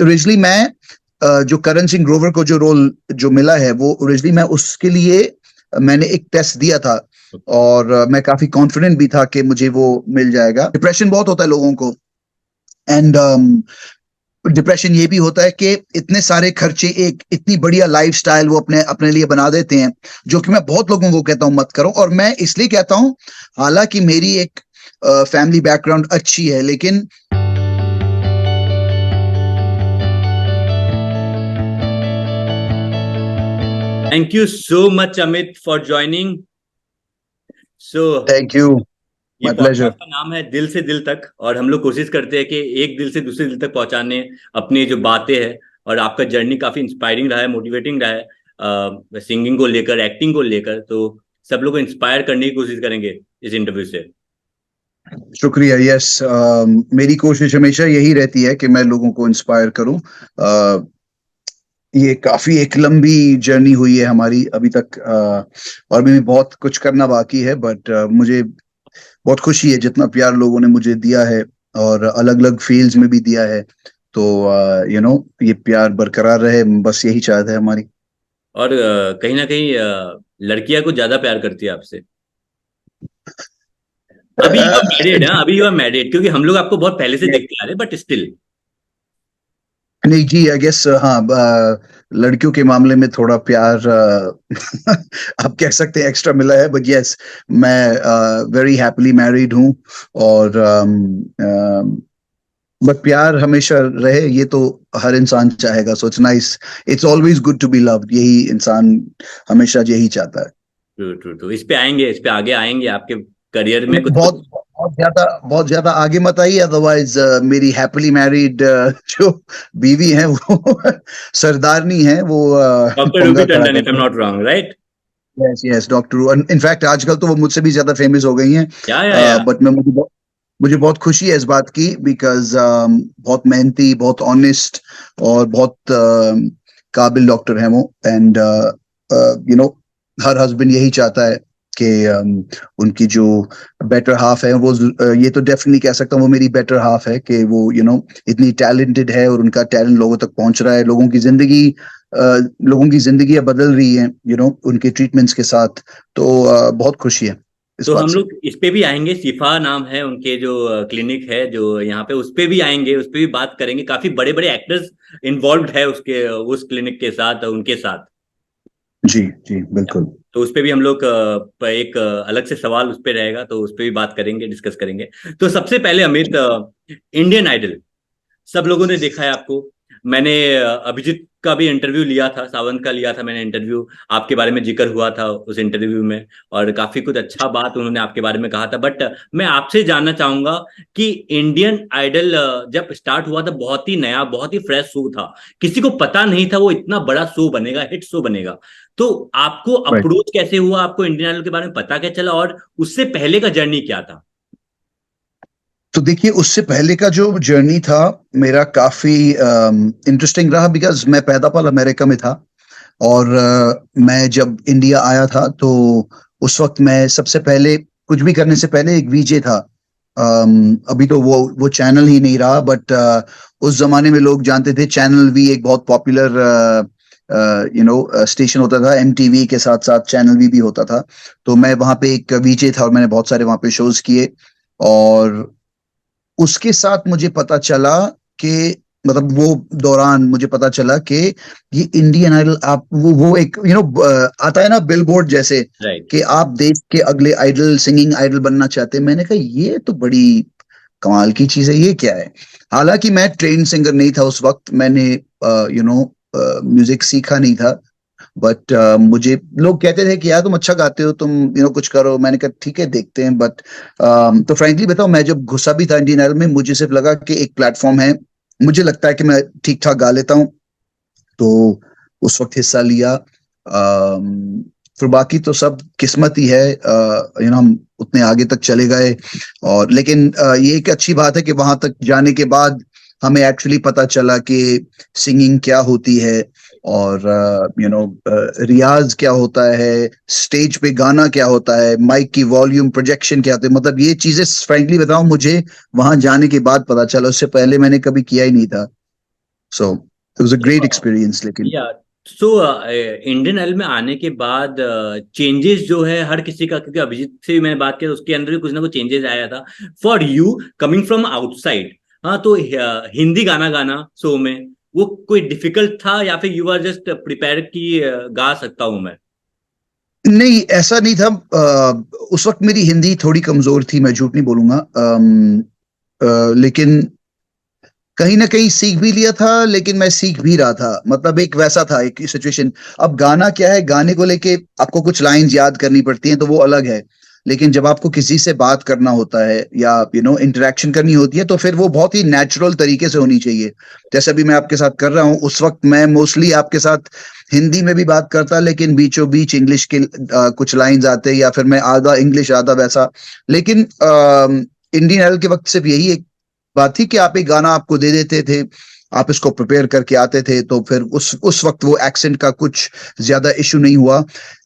Originally मैं जो करण सिंह ग्रोवर को जो रोल जो मिला है, वो ओरिजिनली मैं उसके लिए मैंने एक टेस्ट दिया था, और मैं काफी कॉन्फिडेंट भी था कि मुझे वो मिल जाएगा। डिप्रेशन बहुत होता है लोगों को, एंड डिप्रेशन ये भी होता है कि इतने सारे खर्चे, एक इतनी बढ़िया लाइफस्टाइल वो अपने अपने लिए बना देते हैं, जो कि मैं बहुत लोगों को कहता हूँ मत करो। और मैं इसलिए कहता हूँ, हालांकि मेरी एक फैमिली बैकग्राउंड अच्छी है, लेकिन Thank you so much, Amit, for joining. So, thank you, ये माय प्लेजर। पॉडकास्ट का नाम है दिल से दिल तक, और हम लोग कोशिश करते हैं कि एक दिल से दूसरे दिल तक पहुंचाने अपनी जो बातें हैं। और आपका जर्नी काफी इंस्पायरिंग रहा है, मोटिवेटिंग रहा है, सिंगिंग को लेकर, एक्टिंग को लेकर। तो सब लोग को इंस्पायर करने की कोशिश करेंगे इस इंटरव्यू से। शुक्रिया। यस, मेरी कोशिश हमेशा यही रहती है कि मैं लोगों को इंस्पायर करूं। ये काफी एक लंबी जर्नी हुई है हमारी अभी तक, और भी बहुत कुछ करना बाकी है, बट मुझे बहुत खुशी है जितना प्यार लोगों ने मुझे दिया है, और अलग अलग फील्ड्स में भी दिया है। तो ये प्यार बरकरार रहे, बस यही चाहत है हमारी। और कहीं ना कहीं लड़कियां कुछ ज्यादा प्यार करती है आपसे। अभी यू आर मैरिड, हाँ, अभी यू आर मैरिड, क्योंकि हम लोग आपको बहुत पहले से देखते आ रहे हैं, बट स्टिल। नहीं जी, आई गेस हाँ, लड़कियों के मामले में थोड़ा प्यार आप कह सकते हैं एक्स्ट्रा मिला है, बट यस, मैं वेरी हैप्पीली मैरिड हूँ। और बट प्यार हमेशा रहे, ये तो हर इंसान चाहेगा। So it's nice, it's always good to be loved, यही इंसान हमेशा यही चाहता है। ट्रू ट्रू ट्रू, इस पे आएंगे, इस पे आगे आएंगे आपके करियर में कुछ बहुत कुछ। बहुत ज्यादा आगे मत आइए, अदरवाइज मेरी हैप्पीली मैरिड जो बीवी है वो सरदारनी है, वो डॉक्टर रूबी पंगा खड़ा टंडन, इफ आई करते एम हैं। Not wrong, right? Yes yes, doctor. In fact आजकल तो वो मुझसे भी ज्यादा फेमस हो गई हैं, या बट मुझे बहुत खुशी है इस बात की, बिकॉज बहुत मेहनती, बहुत ऑनेस्ट, और बहुत काबिल डॉक्टर हैं वो। And you know her husband यही चाहता है कि उनकी जो बेटर हाफ है वो, ये तो डेफिनेटली कह सकता हूँ वो मेरी बेटर हाफ है, कि वो इतनी टैलेंटेड है, और उनका टैलेंट लोगों तक पहुंच रहा है, लोगों की जिंदगी बदल रही है उनके ट्रीटमेंट्स के साथ। तो बहुत खुशी है इस तो बात हम से। लोग इस पे भी आएंगे, शिफा नाम है उनके जो क्लिनिक है जो यहाँ पे, उस पे भी आएंगे, उस पे भी बात करेंगे। काफी बड़े बड़े एक्टर्स इन्वॉल्व है उसके, उस क्लिनिक के साथ, उनके साथ। जी जी, बिल्कुल। तो उस पे भी हम लोग एक अलग से सवाल उस पे रहेगा, तो उस पे भी बात करेंगे, डिस्कस करेंगे। तो सबसे पहले अमित, इंडियन आइडल सब लोगों ने देखा है आपको। मैंने अभिजीत का भी इंटरव्यू लिया था, सावंत का लिया था मैंने इंटरव्यू। आपके बारे में जिक्र हुआ था उस इंटरव्यू में, और काफी कुछ अच्छा बात उन्होंने आपके बारे में कहा था। बट मैं आपसे जानना चाहूंगा कि इंडियन आइडल जब स्टार्ट हुआ था, बहुत ही नया, बहुत ही फ्रेश शो था। किसी को पता नहीं था वो इतना बड़ा शो बनेगा, हिट शो बनेगा। तो आपको राइट। अप्रोच कैसे हुआ, आपको इंडियन आइडल के बारे में पता क्या चला, और उससे पहले का जर्नी क्या था? तो देखिए, उससे पहले का जो जर्नी था मेरा काफी इंटरेस्टिंग रहा, बिकॉज मैं पैदा पल अमेरिका में था, और मैं जब इंडिया आया था तो उस वक्त मैं सबसे पहले, कुछ भी करने से पहले, एक वीजे था। अभी तो वो चैनल ही नहीं रहा, बट उस जमाने में लोग जानते थे। चैनल वी एक बहुत पॉपुलर स्टेशन होता था, एमटीवी के साथ साथ चैनल वी भी होता था। तो मैं वहां पे एक वीजे था, और मैंने बहुत सारे वहां पे शोज किए। और उसके साथ मुझे पता चला कि, मतलब वो दौरान मुझे पता चला कि ये इंडियन आइडल, आप वो एक आता है ना बिलबोर्ड जैसे, राइट। कि आप देश के अगले आइडल, सिंगिंग आइडल बनना चाहते हैं। मैंने कहा ये तो बड़ी कमाल की चीज है, ये क्या है। हालांकि मैं ट्रेन सिंगर नहीं था उस वक्त, मैंने म्यूजिक सीखा नहीं था, बट मुझे लोग कहते थे कि यार तुम अच्छा गाते हो, तुम कुछ करो। मैंने कहा ठीक है, देखते हैं। बट तो फ्रैंकली बताओ, मैं जब घुसा भी था इंडियन आइडल में, मुझे सिर्फ लगा कि एक प्लेटफॉर्म है, मुझे लगता है कि मैं ठीक ठाक गा लेता हूँ। तो उस वक्त हिस्सा लिया। फिर बाकी तो सब किस्मत ही है, हम उतने आगे तक चले गए। और लेकिन ये एक अच्छी बात है कि वहां तक जाने के बाद हमें एक्चुअली पता चला कि सिंगिंग क्या होती है, और रियाज क्या होता है, स्टेज पे गाना क्या होता है, माइक की वॉल्यूम, प्रोजेक्शन क्या होता है। मतलब ये चीजें फ्रैंकली बताऊं, मुझे वहां जाने के बाद पता चला, उससे पहले मैंने कभी किया ही नहीं था। So it was a great experience. लेकिन या सो इंडियन आइडल में आने के बाद चेंजेस जो है हर किसी का, क्योंकि अभिजीत से भी मैंने बात की तो उसके अंदर भी कुछ ना कुछ चेंजेस आया था। For you coming from outside, हाँ, तो हिंदी गाना गाना शो में वो कोई डिफिकल्ट था या फिर यू आर जस्ट प्रिपेयर कि गा सकता हूं मैं? नहीं, ऐसा नहीं था। उस वक्त मेरी हिंदी थोड़ी कमजोर थी, मैं झूठ नहीं बोलूंगा। लेकिन कहीं ना कहीं सीख भी लिया था, लेकिन मैं सीख भी रहा था। मतलब एक वैसा था एक सिचुएशन। अब गाना क्या है, गाने को लेके आपको कुछ लाइंस याद करनी पड़ती हैं तो वो अलग है। लेकिन जब आपको किसी से बात करना होता है या इंटरेक्शन करनी होती है, तो फिर वो बहुत ही नेचुरल तरीके से होनी चाहिए। जैसे अभी मैं आपके साथ कर रहा हूँ, उस वक्त मैं मोस्टली आपके साथ हिंदी में भी बात करता, लेकिन बीचों बीच इंग्लिश के कुछ लाइंस आते, या फिर मैं आधा इंग्लिश आधा वैसा। लेकिन इंडियन आइडल के वक्त सिर्फ यही एक बात थी कि आप एक गाना आपको दे देते थे, आप इसको प्रिपेयर करके आते थे, तो फिर उस वक्त वो एक्सेंट का कुछ ज्यादा इशू नहीं हुआ।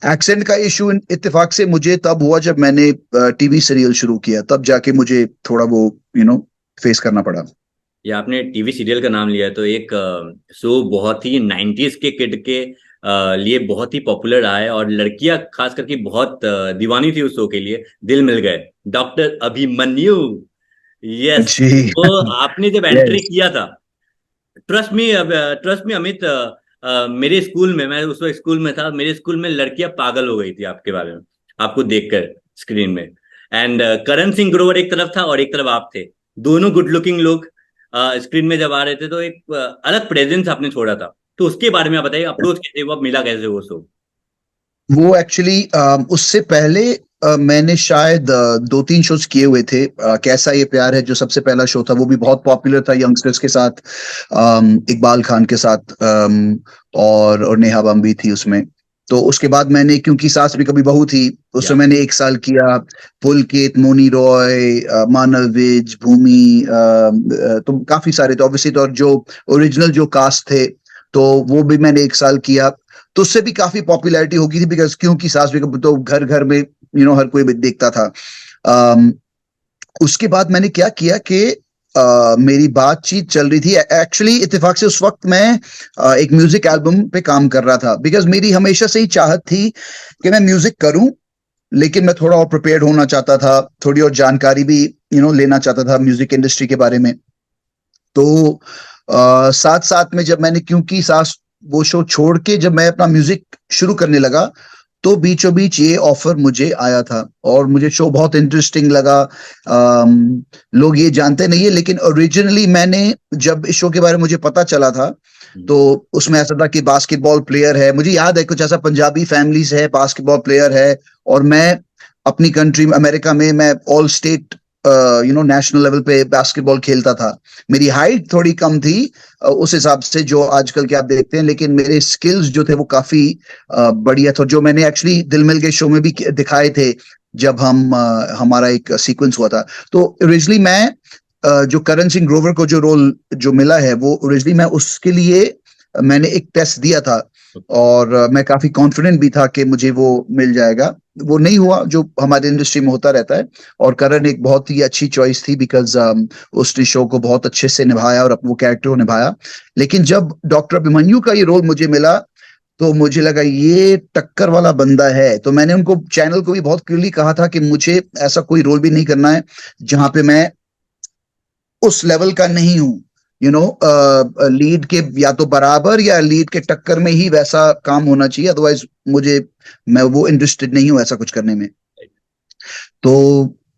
एक्सेंट का इशू इत्तेफाक से मुझे तब हुआ जब मैंने टीवी सीरियल शुरू किया, तब जाके मुझे थोड़ा वो फेस करना पड़ा। या आपने टीवी सीरियल का नाम लिया, तो एक शो बहुत ही 90s के किड के लिए बहुत ही पॉपुलर रहा है, और लड़कियां खास करके बहुत दीवानी थी उस शो के लिए, दिल मिल गए, डॉक्टर अभिमन्यु। यस। जी। तो आपने जब एंट्री यस। किया था, ट्रस्ट मी अमित, मेरे स्कूल में, मैं उस वक्त स्कूल में था, मेरे स्कूल में लड़कियां पागल हो गई थी आपके बारे में, आपको देखकर स्क्रीन में। एंड करण सिंह ग्रोवर एक तरफ था और एक तरफ आप थे, दोनों गुड लुकिंग लोग स्क्रीन में जब आ रहे थे, तो एक अलग प्रेजेंस आपने छोड़ा था। तो उसके बारे में आप बताइए, अप्रोच कैसे हुआ, मिला कैसे वो शो? वो एक्चुअली उससे पहले मैंने शायद 2-3 शोज किए हुए थे। कैसा ये प्यार है जो सबसे पहला शो था, वो भी बहुत पॉपुलर था यंगस्टर्स के साथ, इकबाल खान के साथ, और नेहा बम्बी थी उसमें। तो उसके बाद मैंने, क्योंकि सास भी कभी बहू थी, उसमें या मैंने 1 साल किया। पुलकित, मोनी रॉय, मानव विज, भूमि, तो काफी सारे, तो ऑब्वियसली, तो और जो ओरिजिनल जो कास्ट थे, तो वो भी मैंने 1 साल किया। तो उससे भी काफी पॉपुलैरिटी हो गई थी, बिकॉज क्योंकि सास भी कभी तो घर घर में हर कोई भी देखता था। अम, उसके बाद मैंने क्या किया कि मेरी बातचीत चल रही थी एक्चुअली, इत्तेफाक से उस वक्त मैं एक म्यूजिक एल्बम पे काम कर रहा था, बिकॉज मेरी हमेशा से ही चाहत थी कि मैं म्यूजिक करूं, लेकिन मैं थोड़ा और प्रिपेयर्ड होना चाहता था, थोड़ी और जानकारी भी लेना चाहता था म्यूजिक इंडस्ट्री के बारे में। तो साथ साथ में जब मैंने, क्योंकि सास वो शो छोड़ के जब मैं अपना म्यूजिक शुरू करने लगा, तो बीचों बीच ये ऑफर मुझे आया था, और मुझे शो बहुत इंटरेस्टिंग लगा। लोग ये जानते नहीं है, लेकिन ओरिजिनली मैंने, जब इस शो के बारे में मुझे पता चला था, तो उसमें ऐसा था कि बास्केटबॉल प्लेयर है, मुझे याद है कुछ ऐसा, पंजाबी फैमिलीज है, बास्केटबॉल प्लेयर है, और मैं अपनी कंट्री अमेरिका में मैं ऑल स्टेट नेशनल लेवल पे बास्केटबॉल खेलता था। मेरी हाइट थोड़ी कम थी उस हिसाब से जो आजकल के आप देखते हैं, लेकिन मेरे स्किल्स जो थे वो काफी बढ़िया था, जो मैंने एक्चुअली दिल मिल गए शो में भी दिखाए थे, जब हमारा एक सीक्वेंस हुआ था। तो ओरिजिनली मैं जो करण सिंह ग्रोवर को जो रोल जो मिला है, वो ओरिजिनली मैं उसके लिए मैंने एक टेस्ट दिया था, और मैं काफी कॉन्फिडेंट भी था कि मुझे वो मिल जाएगा। वो नहीं हुआ, जो हमारे इंडस्ट्री में होता रहता है। और करण एक बहुत ही अच्छी चॉइस थी, बिकॉज उसने शो को बहुत अच्छे से निभाया और वो कैरेक्टर को निभाया। लेकिन जब डॉक्टर अभिमन्यु का ये रोल मुझे मिला, तो मुझे लगा ये टक्कर वाला बंदा है। तो मैंने उनको, चैनल को भी बहुत क्लियरली कहा था कि मुझे ऐसा कोई रोल भी नहीं करना है जहां पे मैं उस लेवल का नहीं हूं, लीड के या तो बराबर या लीड के टक्कर में ही वैसा काम होना चाहिए, अदरवाइज मैं वो इंटरेस्टेड नहीं हूं ऐसा कुछ करने में। तो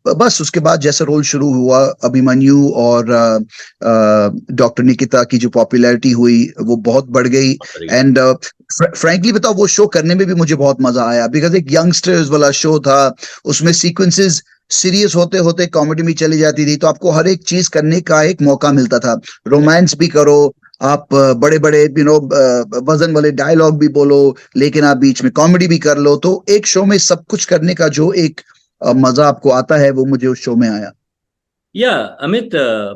बस उसके बाद जैसे रोल शुरू हुआ, अभिमन्यु और डॉक्टर निकिता की जो पॉपुलैरिटी हुई वो बहुत बढ़ गई। एंड फ्रैंकली बताओ, वो शो करने में भी मुझे बहुत मजा आया, बिकॉज एक यंगस्टर्स वाला शो था, उसमें सीक्वेंसेस सीरियस होते होते कॉमेडी में चली जाती थी, तो आपको हर एक चीज करने का एक मौका मिलता था। रोमांस भी करो आप, बड़े बड़े वजन वाले डायलॉग भी बोलो, लेकिन आप बीच में कॉमेडी भी कर लो, तो एक शो में सब कुछ करने का जो एक मजा आपको आता है, वो मुझे उस शो में आया। या अमित,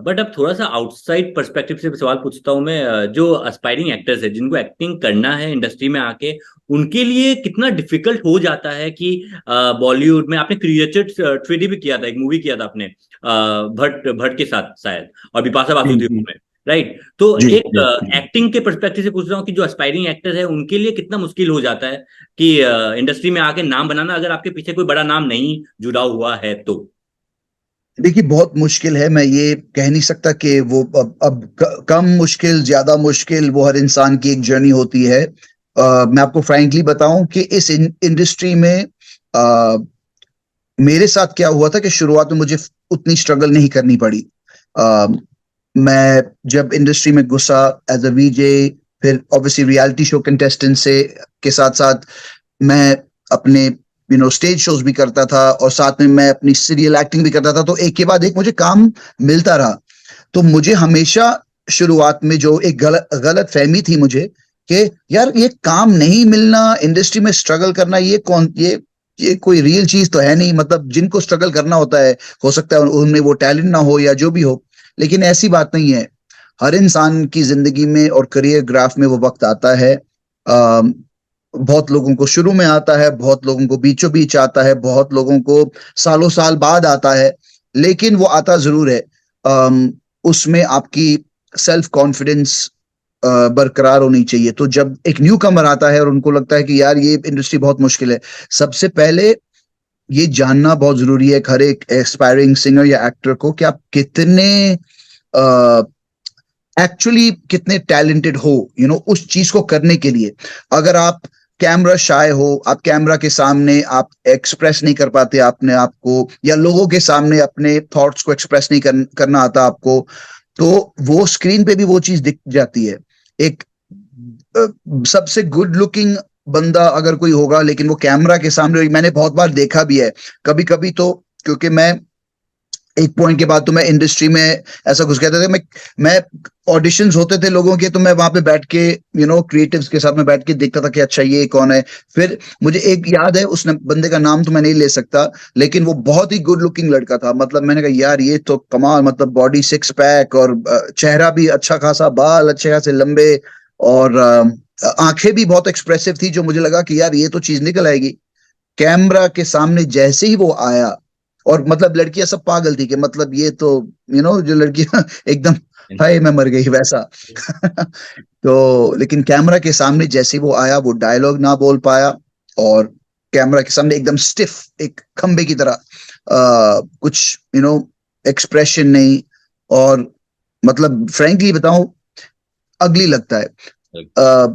बट अब थोड़ा सा आउटसाइड पर्सपेक्टिव से सवाल पूछता हूँ मैं, जो एस्पायरिंग एक्टर्स है जिनको एक्टिंग करना है इंडस्ट्री में आके, उनके लिए कितना डिफिकल्ट हो जाता है कि बॉलीवुड में, आपने क्रिएचर थ्री भी किया था, एक मूवी किया था आपने भट्ट भट्ट के साथ शायद, और बिपाशा बासु जी थी जी। उसमें, राइट। तो जी एक जी जी। एक्टिंग के पर्सपेक्टिव से पूछ रहा हूँ कि जो एस्पायरिंग एक्टर है उनके लिए कितना मुश्किल हो जाता है कि इंडस्ट्री में आके नाम बनाना, अगर आपके पीछे कोई बड़ा नाम नहीं जुड़ा हुआ है तो। देखिए बहुत मुश्किल है, मैं ये कह नहीं सकता कि वो कम मुश्किल ज्यादा मुश्किल, वो हर इंसान की एक जर्नी होती है। मैं आपको फ्रैंकली बताऊं कि इस इंडस्ट्री में मेरे साथ क्या हुआ था कि शुरुआत में मुझे उतनी स्ट्रगल नहीं करनी पड़ी। अ, मैं जब इंडस्ट्री में घुसा एज अ वीजे, फिर ऑब्वियसली रियलिटी शो कंटेस्टेंट से के साथ साथ मैं अपने स्टेज शोज भी करता था, और साथ में मैं अपनी सीरियल एक्टिंग भी करता था, तो एक के बाद एक मुझे काम मिलता रहा। तो मुझे हमेशा शुरुआत में जो एक गलत गलत फहमी थी मुझे कि यार ये काम नहीं मिलना, इंडस्ट्री में स्ट्रगल करना, ये कोई रियल चीज तो है नहीं। मतलब जिनको स्ट्रगल करना होता है, हो सकता है उनमें वो टैलेंट ना हो या जो भी हो, लेकिन ऐसी बात नहीं है। हर इंसान की जिंदगी में और करियर ग्राफ में वो वक्त आता है। बहुत लोगों को शुरू में आता है, बहुत लोगों को बीचों बीच आता है, बहुत लोगों को सालों साल बाद आता है, लेकिन वो आता जरूर है। उसमें आपकी सेल्फ कॉन्फिडेंस बरकरार होनी चाहिए। तो जब एक न्यू कमर आता है और उनको लगता है कि यार ये इंडस्ट्री बहुत मुश्किल है, सबसे पहले ये जानना बहुत जरूरी है हर एक एस्पायरिंग सिंगर या एक्टर को कि आप कितने एक्चुअली कितने टैलेंटेड हो उस चीज को करने के लिए। अगर आप कैमरा शाय हो, आप कैमरा के सामने आप एक्सप्रेस नहीं कर पाते अपने आप को, या लोगों के सामने अपने थॉट्स को एक्सप्रेस नहीं करना आता आपको, तो वो स्क्रीन पे भी वो चीज दिख जाती है। एक अ, सबसे गुड लुकिंग बंदा अगर कोई होगा, लेकिन वो कैमरा के सामने, मैंने बहुत बार देखा भी है। कभी कभी तो, क्योंकि मैं एक पॉइंट के बाद तो मैं इंडस्ट्री में ऐसा घुस गया था, मैं ऑडिशंस होते थे लोगों के, तो मैं वहां पे बैठ के क्रिएटिव्स के साथ में बैठ के देखता था कि अच्छा ये कौन है। फिर मुझे एक याद है, उसने बंदे का नाम तो मैं नहीं ले सकता, लेकिन वो बहुत ही गुड लुकिंग लड़का था। मतलब मैंने कहा यार ये तो कमाल, मतलब बॉडी सिक्स पैक, और चेहरा भी अच्छा खासा, बाल अच्छे खासे लंबे, और आंखें भी बहुत एक्सप्रेसिव थी, जो मुझे लगा कि यार ये तो चीज निकल आएगी। कैमरा के सामने जैसे ही वो आया, और मतलब लड़कियां सब पागल थी कि मतलब ये तो जो लड़कियां एकदम हाय मैं मर गई वैसा। तो लेकिन कैमरा के सामने जैसे ही वो आया, वो डायलॉग ना बोल पाया, और कैमरा के सामने एकदम स्टिफ, एक खंबे की तरह, कुछ एक्सप्रेशन नहीं, और मतलब फ्रैंकली बताऊं, अगली लगता है। अ,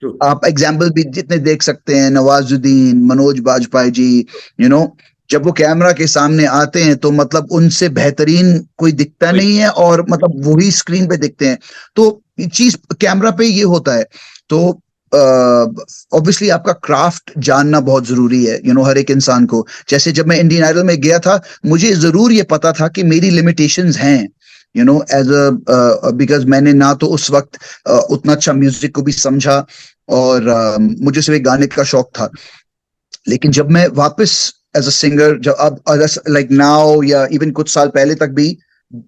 ट्रू। आप एग्जाम्पल भी जितने देख सकते हैं, नवाजुद्दीन, मनोज बाजपेयी जी, यू नो जब वो कैमरा के सामने आते हैं तो मतलब उनसे बेहतरीन कोई दिखता कोई नहीं है, और मतलब वही स्क्रीन पे दिखते हैं। तो ये चीज कैमरा पे ये होता है। तो ऑब्वियसली आपका क्राफ्ट जानना बहुत जरूरी है, हर एक इंसान को। जैसे जब मैं इंडियन आइडल में गया था, मुझे जरूर ये पता था कि मेरी लिमिटेशंस हैं, एज अ बिकॉज मैंने ना तो उस वक्त उतना अच्छा म्यूजिक को भी समझा, और मुझे सिर्फ एक गाने का शौक था। लेकिन जब मैं वापस एज अ सिंगर, जब अब लाइक नाउ या इवन कुछ साल पहले तक भी,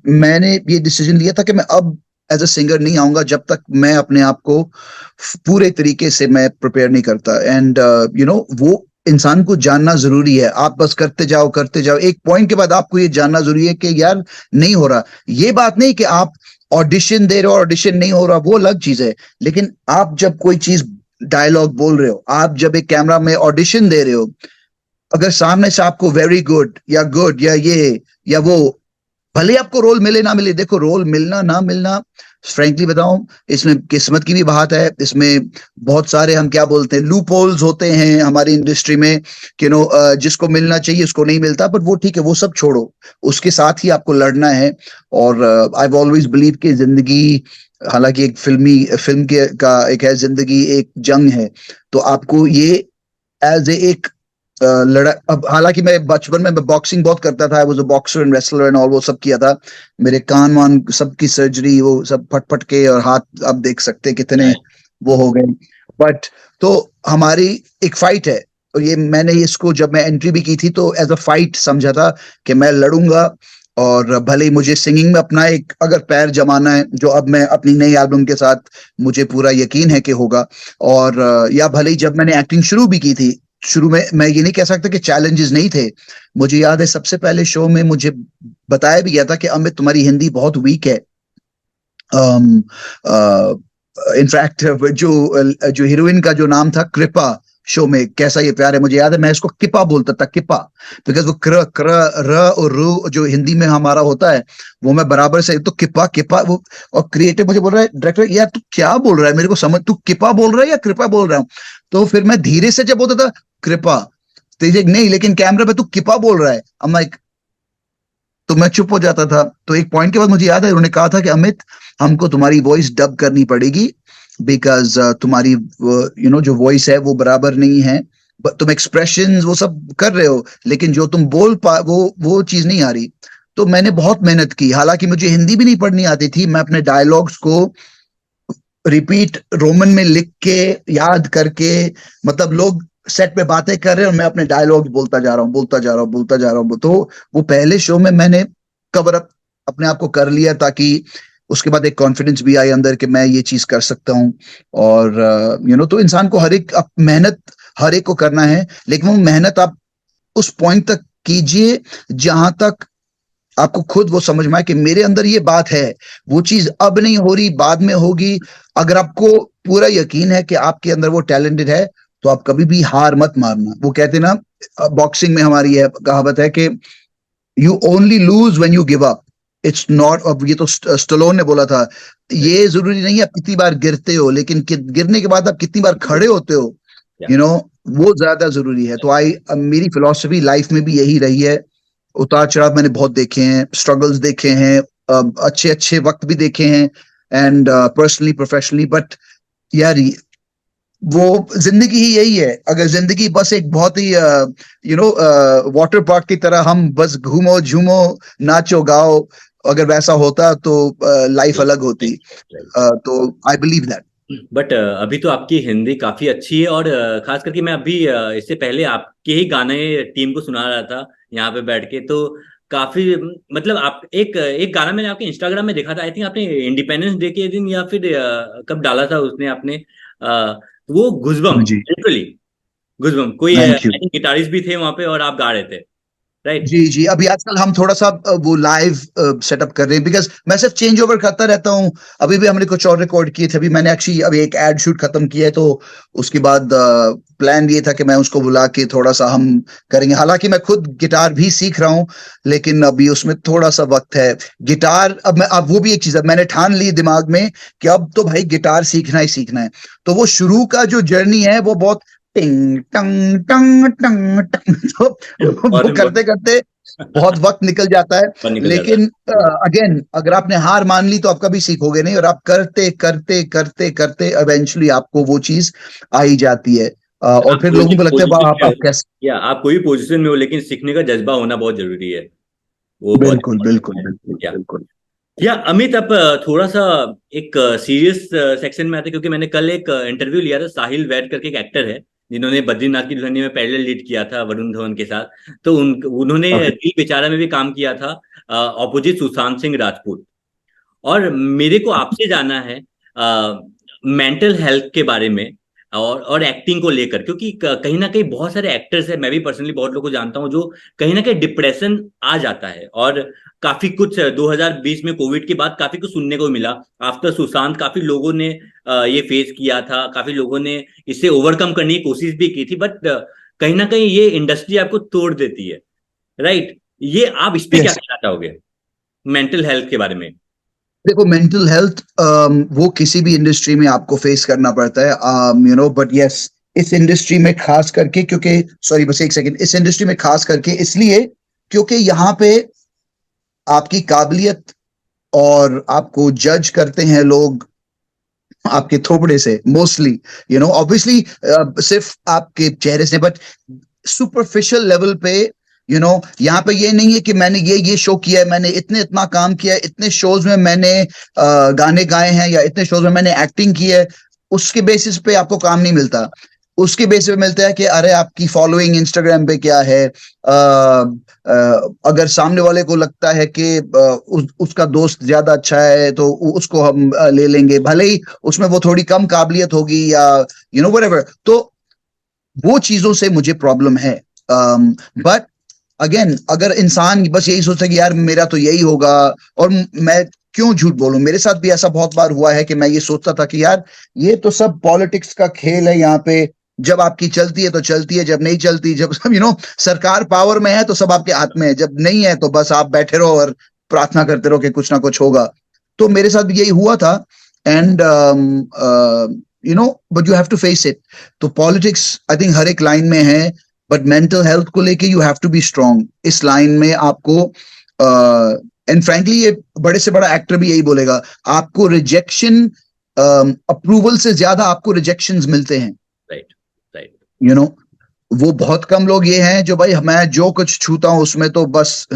मैंने ये डिसीजन लिया था कि मैं अब एज अ सिंगर नहीं आऊंगा जब तक मैं अपने आप को पूरे तरीके से मैं प्रिपेयर नहीं करता। एंड वो इंसान को जानना जरूरी है। आप बस करते जाओ, एक पॉइंट के बाद आपको ये जानना जरूरी है कि यार नहीं हो रहा। ये बात नहीं कि आप ऑडिशन दे रहे हो, ऑडिशन नहीं हो रहा, वो अलग चीज है। लेकिन आप जब कोई चीज डायलॉग बोल रहे हो, आप जब एक कैमरा में ऑडिशन दे रहे हो, अगर सामने से आपको वेरी गुड या ये या वो, भले आपको रोल मिले ना मिले, देखो रोल मिलना ना मिलना, फ्रैंकली बताऊं, इसमें किस्मत की भी बात है। इसमें बहुत सारे हम क्या बोलते हैं लूप होल्स होते हैं हमारी इंडस्ट्री में, कि जिसको मिलना चाहिए उसको नहीं मिलता। पर वो ठीक है, वो सब छोड़ो, उसके साथ ही आपको लड़ना है। और आई ऑलवेज बिलीव कि जिंदगी, हालांकि एक फिल्म के का एक है, जिंदगी एक जंग है। तो आपको ये एज ए एक लड़ा, अब हालांकि मैं बचपन में मैं बॉक्सिंग बहुत करता था, I was a boxer and wrestler and all, वो सब किया था। मेरे कान वान सबकी सर्जरी, वो सब फट फट के, और हाथ आप देख सकते हैं कितने वो हो गए। बट तो हमारी एक फाइट है, और ये मैंने इसको जब मैं एंट्री भी की थी तो एज अ फाइट समझा था कि मैं लड़ूंगा। और भले ही मुझे सिंगिंग में अपना एक अगर पैर जमाना है, जो अब मैं अपनी नई एल्बम के साथ मुझे पूरा यकीन है कि होगा, और या भले ही जब मैंने एक्टिंग शुरू भी की थी, शुरू में मैं ये नहीं कह सकता कि चैलेंजेस नहीं थे। मुझे याद है सबसे पहले शो में मुझे बताया भी गया था कि अमित तुम्हारी हिंदी बहुत वीक है, इनफैक्ट जो हीरोइन का जो नाम था कृपा, शो में कैसा ये प्यार है, मुझे याद है मैं इसको किपा बोलता था, किपा, बिकॉज वो क्र क्र र और रू जो हिंदी में हमारा होता है वो मैं बराबर से, तो किपा किपा वो। और क्रिएटिव मुझे बोल रहा है, डायरेक्टर यार तू क्या बोल रहा है, मेरे को समझ, तू किपा बोल रहा है या कृपा बोल रहा हूँ। तो फिर मैं धीरे से जब बोलता था कृपा, तो नहीं लेकिन कैमरा पे तू किपा बोल रहा है, I'm like, तो मैं चुप हो जाता था। तो एक पॉइंट के बाद मुझे याद है उन्होंने कहा था कि अमित हमको तुम्हारी वॉइस डब करनी पड़ेगी, बिकॉज तुम्हारी जो वॉइस है वो बराबर नहीं है, तुम एक्सप्रेशंस वो सब कर रहे हो लेकिन जो तुम बोल पा वो चीज नहीं आ रही। तो मैंने बहुत मेहनत की, हालांकि मुझे हिंदी भी नहीं पढ़नी आती थी, मैं अपने डायलॉग्स को रिपीट रोमन में लिख के याद करके, मतलब लोग सेट पे बातें कर रहे हैं और मैं अपने डायलॉग बोलता जा रहा हूँ बोलता जा रहा हूँ बोलता जा रहा हूँ। तो वो पहले शो में मैंने कवर अप अपने आप को कर लिया, ताकि उसके बाद एक कॉन्फिडेंस भी आए अंदर कि मैं ये चीज कर सकता हूँ। और तो इंसान को हर एक मेहनत हर एक को करना है, लेकिन वो मेहनत आप उस पॉइंट तक कीजिए जहां तक आपको खुद वो समझ में आए कि मेरे अंदर ये बात है, वो चीज अब नहीं हो रही, बाद में होगी। अगर आपको पूरा यकीन है कि आपके अंदर वो टैलेंटेड है तो आप कभी भी हार मत मारना। वो कहते ना, बॉक्सिंग में हमारी है कहावत है कि you only lose when you give up, it's not, अब ये तो स्टलोन ने बोला था, ये जरूरी नहीं है आप कितनी बार गिरते हो, लेकिन गिरने के बाद आप कितनी बार खड़े होते हो, वो ज्यादा जरूरी है। तो मेरी फिलॉसफी लाइफ में भी यही रही है। उतार चढ़ाव मैंने बहुत देखे हैं, स्ट्रगल्स देखे हैं, अच्छे अच्छे वक्त भी देखे हैं, एंड पर्सनली प्रोफेशनली, बट यार वो जिंदगी ही यही है। अगर जिंदगी बस एक बहुत ही वाटर पार्क की तरह हम बस घूमो झूमो नाचो गाओ, अगर वैसा होता तो लाइफ अलग होती। तो आई बिलीव दैट। बट अभी तो आपकी हिंदी काफी अच्छी है, और खास करके मैं अभी इससे पहले आपके ही गाने टीम को सुना रहा था यहाँ पे बैठ के, तो काफी मतलब आप एक एक गाना मैंने आपके इंस्टाग्राम में देखा था, आई थिंक आपने इंडिपेंडेंस डे के दिन या फिर कब डाला था उसने आपने, वो गुजबम, जी, लिटरली गुजबम, कोई आई थैंक यू। थिंक गिटारिस्ट भी थे वहां पे और आप गा रहे थे, राइट? जी जी, अभी आजकल हम थोड़ा सा वो लाइव सेटअप कर रहे हैं, बिकॉज मैं सिर्फ चेंज ओवर करता रहता हूँ। अभी भी हमने कुछ और रिकॉर्ड किए थे, अभी मैंने एक्चुअली अभी एक एड शूट खत्म किया है, तो उसके बाद प्लान ये था कि मैं उसको बुला के थोड़ा सा हम करेंगे। हालांकि मैं खुद गिटार भी सीख रहा हूँ, लेकिन अभी उसमें थोड़ा सा वक्त है। गिटार अब वो भी एक चीज है, मैंने ठान ली दिमाग में कि अब तो भाई गिटार सीखना ही सीखना है। तो वो शुरू का जो जर्नी है वो बहुत टिंग टंग टंग टंग टंग, तो और वो करते करते बहुत वक्त निकल जाता है। और निकल जाता लेकिन अगेन अगर आपने हार मान ली तो आप कभी सीखोगे नहीं, और आप करते करते करते करते इवेंचुअली आपको वो चीज आ ही जाती है। है। और आप फिर कोई भी लोगों को लगता है वाह पोजीशन में आप हो, कैसे। या आप कोई भी पोजीशन में हो, लेकिन सीखने का जज्बा होना बहुत जरूरी है, वो बहुत बिल्कुल बिल्कुल important बिल्कुल है। बिल्कुल। या अमित, आप थोड़ा सा एक सीरियस सेक्शन में आते हैं, क्योंकि मैंने कल एक इंटरव्यू लिया था, साहिल वैद करके एक एक्टर है जिन्होंने बद्रीनाथ की दुल्हनिया में पैरेलल लीड किया था वरुण धवन के साथ, तो उन्होंने ओके। दिल बेचारा में भी काम किया था ऑपोजिट सुशांत सिंह राजपूत। और मेरे को आपसे जानना है मेंटल हेल्थ के बारे में और एक्टिंग को लेकर, क्योंकि कहीं ना कहीं बहुत सारे एक्टर्स हैं, मैं भी पर्सनली बहुत लोगों को जानता हूं जो कहीं ना कहीं डिप्रेशन आ जाता है, और काफी कुछ 2020 में कोविड के बाद काफी कुछ सुनने को मिला आफ्टर सुशांत, काफी लोगों ने ये फेस किया था, काफी लोगों ने इसे ओवरकम करने की कोशिश भी की थी, बट कहीं ना कहीं ये इंडस्ट्री आपको तोड़ देती है, राइट? ये आप इस पे क्या यस, कहना चाहोगे मेंटल हेल्थ के बारे में? देखो मेंटल हेल्थ वो किसी भी इंडस्ट्री में आपको फेस करना पड़ता है, बट यस इस इंडस्ट्री में खास करके, क्योंकि सॉरी बस एक सेकंड, इस इंडस्ट्री में खास करके इसलिए क्योंकि यहाँ पे आपकी काबिलियत और आपको जज करते हैं लोग आपके थोपड़े से मोस्टली, ऑब्वियसली सिर्फ आपके चेहरे से, बट सुपरफिशियल लेवल पे, यहाँ पे ये नहीं है कि मैंने ये शो किया है, मैंने इतना काम किया है, इतने शोज में मैंने गाने गाए हैं, या इतने शोज में मैंने एक्टिंग की है, उसके बेसिस पे आपको काम नहीं मिलता। उसके बेसिस पे मिलता है कि अरे आपकी फॉलोइंग इंस्टाग्राम पे क्या है, अगर सामने वाले को लगता है कि उसका दोस्त ज्यादा अच्छा है तो उसको हम ले लेंगे, भले ही उसमें वो थोड़ी कम काबिलियत होगी, या व्हाटएवर। तो वो चीजों से मुझे प्रॉब्लम है। बट अगेन अगर इंसान बस यही सोचता है कि यार मेरा तो यही होगा, और मैं क्यों झूठ बोलूं, मेरे साथ भी ऐसा बहुत बार हुआ है कि मैं ये सोचता था कि यार ये तो सब पॉलिटिक्स का खेल है, यहाँ पे जब आपकी चलती है तो चलती है, जब नहीं चलती, जब सब सरकार पावर में है तो सब आपके हाथ में है, जब नहीं है तो बस आप बैठे रहो और प्रार्थना करते रहो कि कुछ ना कुछ होगा। तो मेरे साथ भी यही हुआ था। And but you have to face it. तो पॉलिटिक्स आई थिंक हर एक लाइन में है, बट मेंटल हेल्थ को लेके you have to be strong. इस लाइन में आपको एंड फ्रैंकली ये बड़े से बड़ा एक्टर भी यही बोलेगा, आपको रिजेक्शन अप्रूवल से ज्यादा आपको रिजेक्शंस मिलते हैं। Right right. वो बहुत कम लोग ये हैं जो भाई मैं जो कुछ छूता हूं उसमें तो बस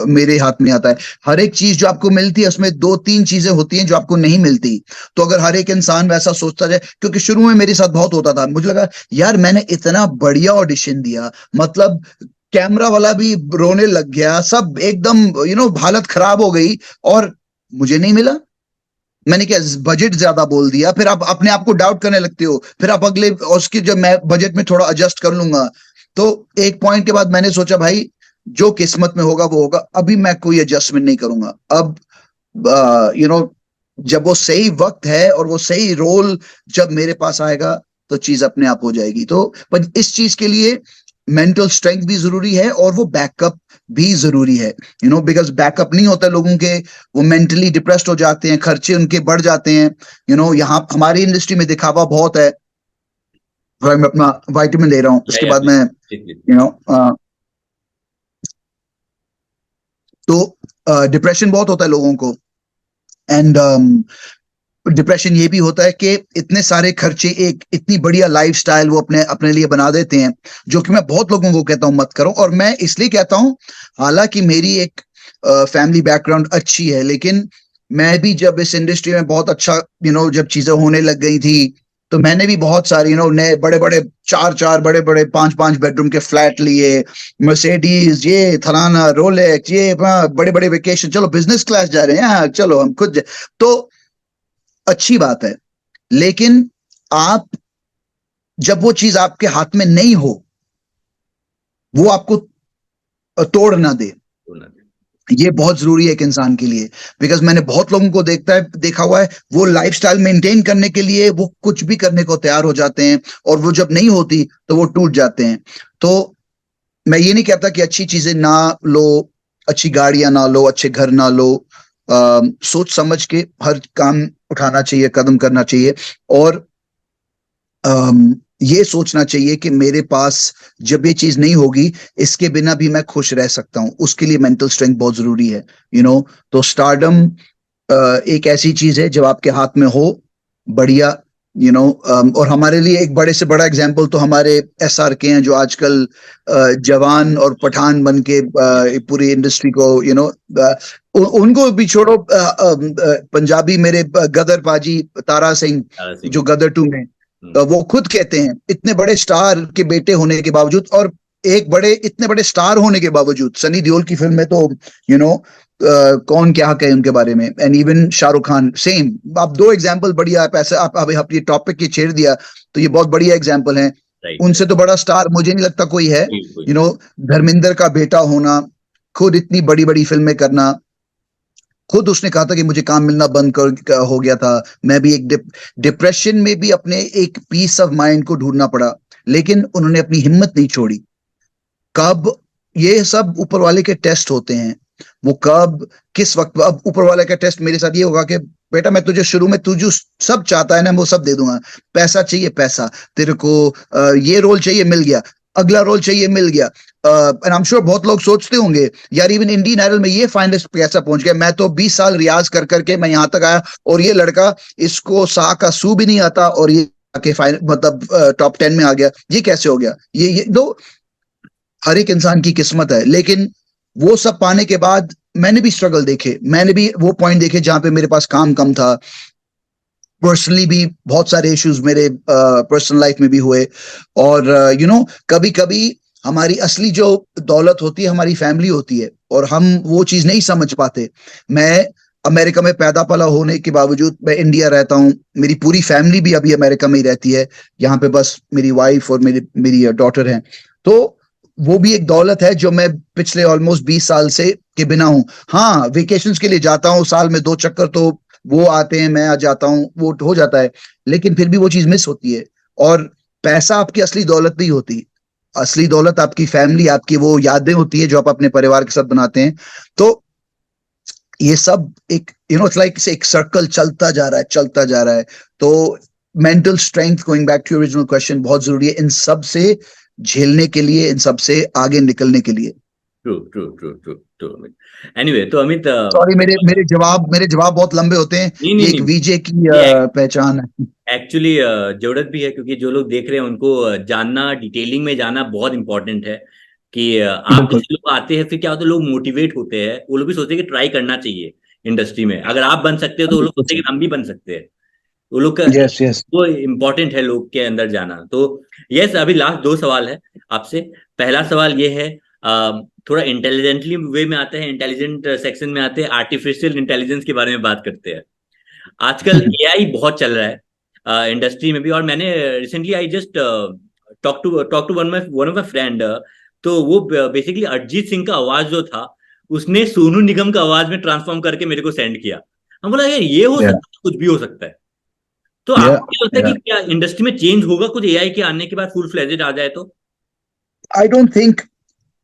मेरे हाथ में आता है। हर एक चीज जो आपको मिलती है उसमें 2-3 चीजें होती हैं जो आपको नहीं मिलती। तो अगर हर एक इंसान वैसा सोचता जाए, क्योंकि शुरू में मेरे साथ बहुत होता था, मुझे लगा यार मैंने इतना बढ़िया ऑडिशन दिया, मतलब कैमरा वाला भी रोने लग गया, सब एकदम हालत खराब हो गई और मुझे नहीं मिला। मैंने क्या बजट ज्यादा बोल दिया, फिर आप अपने आप को डाउट करने लगते हो, फिर आप अगले उसकी जब मैं बजट में थोड़ा एडजस्ट कर लूंगा। तो एक पॉइंट के बाद मैंने सोचा भाई जो किस्मत में होगा वो होगा, अभी मैं कोई एडजस्टमेंट नहीं करूंगा। अब जब वो सही वक्त है और वो सही रोल जब मेरे पास आएगा तो चीज अपने आप हो जाएगी। तो पर इस चीज के लिए मेंटल स्ट्रेंथ भी जरूरी है और वो बैकअप भी जरूरी है, बिकॉज बैकअप नहीं होता लोगों के, वो मेंटली डिप्रेस्ड हो जाते हैं, खर्चे उनके बढ़ जाते हैं। यहाँ हमारी इंडस्ट्री में दिखावा बहुत है। मैं अपना विटामिन ले रहा हूँ, उसके बाद मैं तो डिप्रेशन बहुत होता है लोगों को। एंड डिप्रेशन ये भी होता है कि इतने सारे खर्चे, एक इतनी बढ़िया लाइफस्टाइल वो अपने अपने लिए बना देते हैं, जो कि मैं बहुत लोगों को कहता हूं मत करो। और मैं इसलिए कहता हूं, हालांकि मेरी एक फैमिली बैकग्राउंड अच्छी है, लेकिन मैं भी जब इस इंडस्ट्री में बहुत अच्छा जब चीजें होने लग गई थी, तो मैंने भी बहुत सारे नए बड़े बड़े 4-4 बड़े बड़े 5-5 बेडरूम के फ्लैट लिए, मर्सिडीज, ये फलाना रोलेक्स, ये बड़े बड़े वेकेशन, चलो बिजनेस क्लास जा रहे हैं, हाँ चलो हम खुद तो अच्छी बात है। लेकिन आप जब वो चीज आपके हाथ में नहीं हो, वो आपको तोड़ ना दे, ये बहुत जरूरी है एक इंसान के लिए। बिकॉज मैंने बहुत लोगों को देखा हुआ है, वो लाइफस्टाइल मेंटेन करने के लिए वो कुछ भी करने को तैयार हो जाते हैं, और वो जब नहीं होती तो वो टूट जाते हैं। तो मैं ये नहीं कहता कि अच्छी चीजें ना लो, अच्छी गाड़ियां ना लो, अच्छे घर ना लो, सोच समझ के हर काम उठाना चाहिए, कदम करना चाहिए, और ये सोचना चाहिए कि मेरे पास जब ये चीज नहीं होगी, इसके बिना भी मैं खुश रह सकता हूं। उसके लिए मेंटल स्ट्रेंथ बहुत जरूरी है। तो स्टारडम एक ऐसी चीज है जब आपके हाथ में हो, बढ़िया। और हमारे लिए एक बड़े से बड़ा एग्जाम्पल तो हमारे SR के हैं, जो आजकल जवान और पठान बन के पूरी इंडस्ट्री को उनको भी छोड़ो, पंजाबी मेरे गदर पाजी तारा सिंह जो गदर 2 में, वो खुद कहते हैं इतने बड़े स्टार के बेटे होने के बावजूद, और इतने बड़े स्टार होने के बावजूद, सनी देओल की फिल्म में तो कौन क्या कहे उनके बारे में, and even Shahrukh Khan same. आप 2 एग्जांपल बढ़िया, आप ऐसे आप ये टॉपिक की छेड़ दिया तो ये बहुत बढ़िया एग्जांपल है। उनसे तो बड़ा स्टार मुझे नहीं लगता कोई है। धर्मेंद्र का बेटा होना, खुद इतनी बड़ी बड़ी फिल्में करना, खुद उसने कहा था कि मुझे काम मिलना बंद हो गया था, मैं भी एक डिप्रेशन में भी अपने एक पीस ऑफ माइंड को ढूंढना पड़ा, लेकिन उन्होंने अपनी हिम्मत नहीं छोड़ी। कब ये सब ऊपर वाले के टेस्ट होते हैं, वो कब किस वक्त। अब ऊपर वाले का टेस्ट मेरे साथ ये होगा कि बेटा मैं तुझे शुरू में तू जो सब चाहता है ना वो सब दे दूंगा, पैसा चाहिए पैसा, तेरे को ये रोल चाहिए मिल गया, अगला रोल चाहिए मिल गया। एंड आई एम श्योर बहुत लोग सोचते होंगे यार इवन इंडियन आइडल में ये फाइनलिस्ट कैसा पहुंच गया, मैं तो 20 साल रियाज कर करके मैं यहां तक आया, और ये लड़का इसको सा का सू भी नहीं आता और ये आके फाइनल मतलब टॉप 10 में आ गया, ये कैसे हो गया। ये दो हर एक इंसान की किस्मत है। लेकिन वो सब पाने के बाद मैंने भी स्ट्रगल देखे, मैंने भी वो पॉइंट देखे जहां पे मेरे पास काम कम था, पर्सनली भी बहुत सारे इश्यूज मेरे पर्सनल लाइफ में भी हुए। और कभी कभी हमारी असली जो दौलत होती है हमारी फैमिली होती है, और हम वो चीज नहीं समझ पाते। मैं अमेरिका में पैदा पला होने के बावजूद मैं इंडिया रहता हूँ, मेरी पूरी फैमिली भी अभी अमेरिका में ही रहती है, यहाँ पे बस मेरी वाइफ और मेरी डॉटर हैं। तो वो भी एक दौलत है जो मैं पिछले ऑलमोस्ट 20 साल से के बिना हूँ। हाँ, वेकेशंस के लिए जाता हूँ, साल में 2 चक्कर तो वो आते हैं, मैं आ जाता हूँ, वो हो जाता है, लेकिन फिर भी वो चीज मिस होती है। और पैसा आपकी असली दौलत नहीं होती, असली दौलत आपकी फैमिली, आपकी वो यादें होती है जो आप अपने परिवार के साथ बनाते हैं। तो ये सब एक इट्स लाइक एक सर्कल चलता जा रहा है, चलता जा रहा है। तो mental strength, going back to original question, बहुत जरूरी है इन सब से झेलने के लिए, इन सब से आगे निकलने के लिए। True true true true true Amit. Anyway तो अमित सॉरी, मेरे जवाब बहुत लंबे होते हैं, नहीं ये नहीं एक नहीं, वीजे की ये पहचान है। एक्चुअली जरूरत भी है, क्योंकि जो लोग देख रहे हैं उनको जानना, डिटेलिंग में जाना बहुत इंपॉर्टेंट है। कि आप बिल्कुल। जैसे लोग आते हैं फिर क्या होता है, लोग मोटिवेट होते हैं, वो लोग भी सोचते हैं कि ट्राई करना चाहिए इंडस्ट्री में। अगर आप बन सकते हो तो वो लोग सोचते हैं कि हम भी बन सकते हैं। वो लोग का यस यस। वो इम्पोर्टेंट है लोग के अंदर जाना। तो यस, अभी लास्ट 2 सवाल है आपसे। पहला सवाल ये है, थोड़ा इंटेलिजेंटली वे में आते हैं, इंटेलिजेंट सेक्शन में आते हैं, आर्टिफिशियल इंटेलिजेंस के बारे में बात करते हैं। आजकल एआई बहुत चल रहा है इंडस्ट्री में भी। और मैंने recently I just talk to one of my friend. तो वो बेसिकली अरिजीत सिंह का आवाज जो था, उसने सोनू निगम का आवाज में ट्रांसफॉर्म करके मेरे को सेंड किया। हम बोला यार ये हो या सकता है, कुछ भी हो सकता है। तो या आपको क्या लगता है या कि क्या इंडस्ट्री में चेंज होगा कुछ एआई के आने के बाद, फुल फ्लेजेड आ जाए तो? आई डोंट थिंक,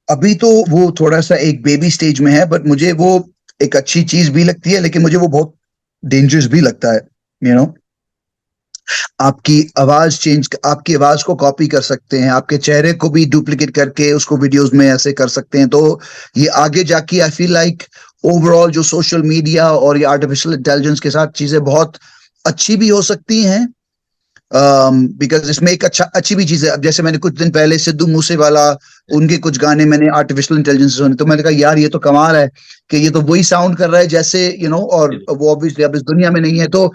अभी तो वो थोड़ा सा एक बेबी स्टेज में है, बट मुझे वो एक अच्छी चीज भी लगती है, लेकिन मुझे वो बहुत डेंजरस भी लगता है। यू नो, आपकी आवाज को कॉपी कर सकते हैं, आपके चेहरे को भी डुप्लीकेट करके उसको वीडियोस में ऐसे कर सकते हैं। तो ये आगे जाके आई फील लाइक ओवरऑल जो सोशल मीडिया और ये आर्टिफिशियल इंटेलिजेंस के साथ चीजें बहुत अच्छी भी हो सकती हैं, बिकॉज इसमें एक अच्छी भी चीज है। अब जैसे मैंने कुछ दिन पहले सिद्धू मूसेवाला, उनके कुछ गाने मैंने आर्टिफिशियल इंटेलिजेंस से सुने, तो मैंने कहा यार ये तो कमाल है कि ये तो वही साउंड कर रहा है जैसे और वो ऑब्वियसली अब इस दुनिया में नहीं है, तो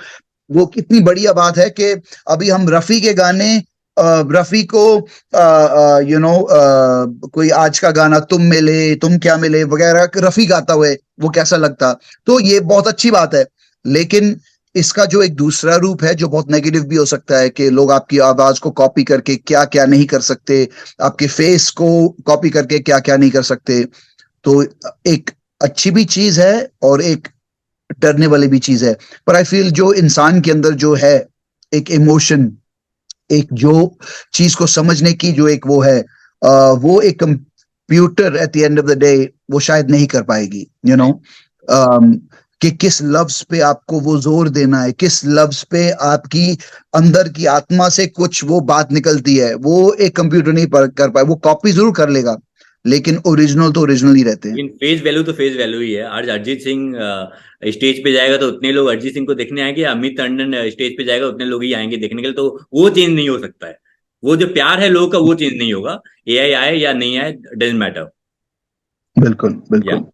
वो कितनी बढ़िया बात है कि अभी हम रफी के गाने, रफी को कोई आज का गाना तुम मिले, तुम क्या मिले वगैरह रफी गाता हुए वो कैसा लगता। तो ये बहुत अच्छी बात है, लेकिन इसका जो एक दूसरा रूप है जो बहुत नेगेटिव भी हो सकता है कि लोग आपकी आवाज को कॉपी करके क्या क्या नहीं कर सकते, आपके फेस को कॉपी करके क्या क्या नहीं कर सकते। तो एक अच्छी भी चीज है और एक डरने वाली भी चीज है। पर आई फील जो इंसान के अंदर जो है एक इमोशन, एक जो चीज को समझने की जो एक वो है, वो एक computer at the end of the day वो शायद नहीं कर पाएगी। कि किस लफ्ज पे आपको वो जोर देना है, किस लफ्ज पे आपकी अंदर की आत्मा से कुछ वो बात निकलती है, वो एक कंप्यूटर नहीं कर पाए। वो कॉपी जरूर कर लेगा, लेकिन ओरिजिनल तो ओरिजिनल ही रहते हैं। लेकिन फेस वैल्यू तो फेस वैल्यू ही है। आज अरिजीत सिंह स्टेज पे जाएगा तो उतने लोग अरिजीत सिंह को देखने आएंगे, अमित टंडन स्टेज पे जाएगा उतने लोग ही आएंगे देखने के लिए। तो वो चेंज नहीं हो सकता है। वो जो प्यार है लोगों का वो चेंज नहीं होगा। एआई आए या नहीं आए, डजेंट मैटर। बिल्कुल या बिल्कुल।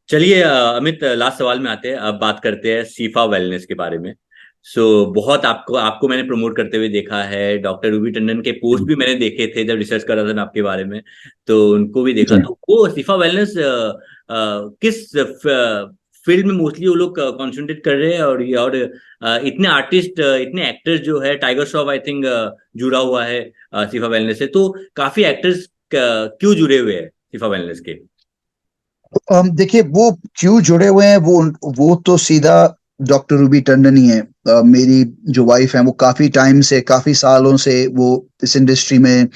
चलिए अमित, लास्ट सवाल में आते हैं। अब बात करते हैं सीफा वेलनेस के बारे में। सो बहुत आपको आपको मैंने प्रमोट करते हुए देखा है। डॉक्टर रूबी टंडन के पोस्ट भी मैंने देखे थे जब रिसर्च कर रहा था मैं आपके बारे में। तो उनको भी देखा। जी। तो वो सीफा वेलनेस किस फील्ड में मोस्टली वो लोग कॉन्सेंट्रेट कर रहे हैं? और इतने आर्टिस्ट, इतने एक्टर्स जो है, टाइगर श्रॉफ आई थिंक जुड़ा हुआ है सीफा वेलनेस से। तो काफी एक्टर्स क्यों जुड़े हुए हैं सीफा वेलनेस के? देखिए, वो क्यों जुड़े हुए हैं, वो तो सीधा डॉक्टर रूबी टंडन ही है। मेरी जो वाइफ है वो काफी टाइम से, काफी सालों से वो इस इंडस्ट्री में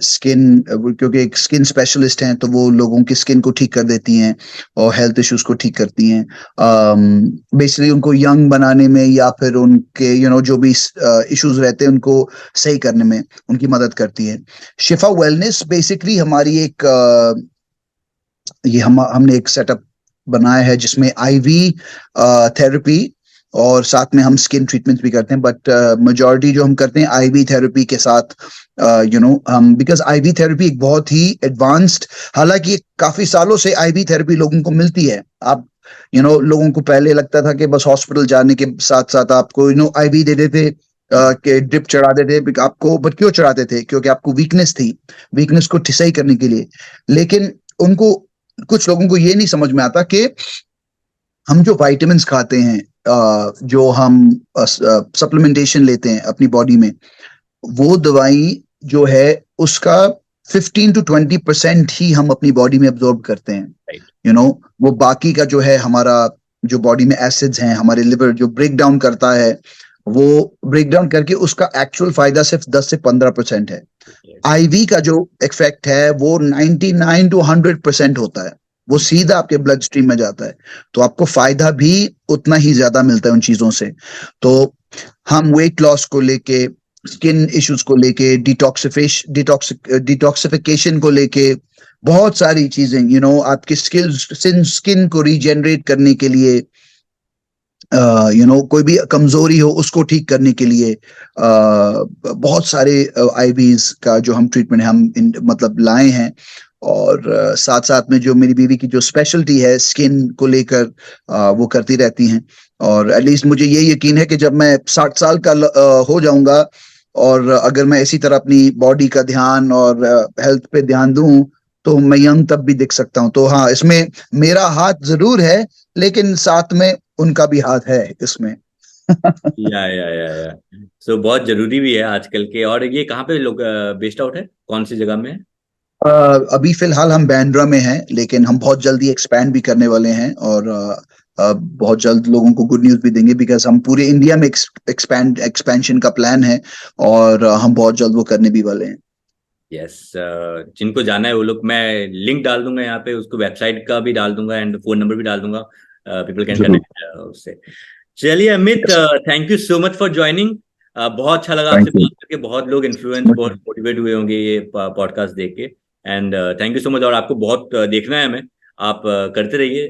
स्किन, क्योंकि एक स्किन स्पेशलिस्ट हैं, तो वो लोगों की स्किन को ठीक कर देती हैं और हेल्थ इश्यूज को ठीक करती हैं। बेसिकली उनको यंग बनाने में या फिर उनके जो भी इश्यूज रहते हैं उनको सही करने में उनकी मदद करती हैं। शिफा वेलनेस बेसिकली हमारी एक ये हमने एक सेटअप बनाया है जिसमें आईवी थेरेपी और साथ में हम स्किन ट्रीटमेंट भी करते हैं, बट मेजॉरिटी जो हम करते हैं आईवी थेरेपी के साथ। हम बिकॉज आईवी थेरेपी एक बहुत ही एडवांस्ड, हालांकि काफी सालों से आईवी थेरेपी लोगों को मिलती है। आप लोगों को पहले लगता था कि बस हॉस्पिटल जाने के साथ साथ आपको आईवी दे देते, के ड्रिप चढ़ा देते आपको। बट क्यों चढ़ाते थे? क्योंकि आपको वीकनेस थी, वीकनेस को सही करने के लिए। लेकिन उनको, कुछ लोगों को ये नहीं समझ में आता कि हम जो विटामिन खाते हैं, जो हम सप्लीमेंटेशन लेते हैं अपनी बॉडी में, वो दवाई जो है उसका 15 to 20% ही हम अपनी बॉडी में एब्जॉर्ब करते हैं, राइट। You know. वो बाकी का जो है हमारा, जो बॉडी में एसिड्स हैं, हमारे लिवर जो ब्रेक डाउन करता है, वो ब्रेक डाउन करके उसका एक्चुअल फायदा सिर्फ 10 से 15% है। आईवी का जो इफेक्ट है वो 99 to 100% होता है, वो सीधा आपके ब्लड स्ट्रीम में जाता है, तो आपको फायदा भी उतना ही ज्यादा मिलता है उन चीजों से। तो हम वेट लॉस को लेके, स्किन इश्यूज को लेके, डिटॉक्सिफिकेशन को लेके, बहुत सारी चीजें, यू नो, आपकी स्किन को रीजनरेट करने के लिए, यू नो, कोई भी कमजोरी हो उसको ठीक करने के लिए, बहुत सारे आईवीज का जो हम ट्रीटमेंट हम मतलब लाए हैं। और साथ साथ में जो मेरी बीवी की जो स्पेशलिटी है स्किन को लेकर, वो करती रहती हैं। और एटलीस्ट मुझे ये यकीन है कि जब मैं 60 साल का हो जाऊंगा, और अगर मैं इसी तरह अपनी बॉडी का ध्यान और हेल्थ पे ध्यान दूं, तो मैं यंग तब भी दिख सकता हूं। तो हाँ, इसमें मेरा हाथ जरूर है, लेकिन साथ में उनका भी हाथ है इसमें। या सो बहुत जरूरी भी है आजकल के। और ये कहाँ पे लोग बेस्ड आउट है, कौन सी जगह में है? अभी फिलहाल हम बैंड्रा में हैं, लेकिन हम बहुत जल्दी एक्सपैंड भी करने वाले हैं, और बहुत जल्द लोगों को गुड न्यूज भी देंगे, बिकॉज हम पूरे इंडिया में एक्सपेंशन का प्लान है, और हम बहुत जल्द वो करने भी वाले हैं। यस, जिनको जाना है वो लोग, मैं लिंक डाल दूंगा यहाँ पे, उसको वेबसाइट का भी डाल दूंगा एंड फोन नंबर भी डाल दूंगा, पीपल कैन जरूर। कनेक्ट उससे। चलिए Amit, thank you so much for joining. बहुत अच्छा लगा आपसे थैंक यू। बात करके, बहुत लोग इन्फ्लुएंस, बहुत मोटिवेट हुए होंगे ये पॉडकास्ट देख के। And thank you so much. और आपको बहुत देखना है हमें, आप करते रहिए,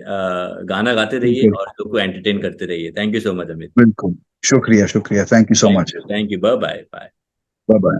गाना गाते रहिए बिल्कुल और लोग को एंटरटेन करते रहिए। Thank you so much Amit. बिल्कुल, शुक्रिया शुक्रिया, thank you so much. Thank you, bye bye bye. Bye bye.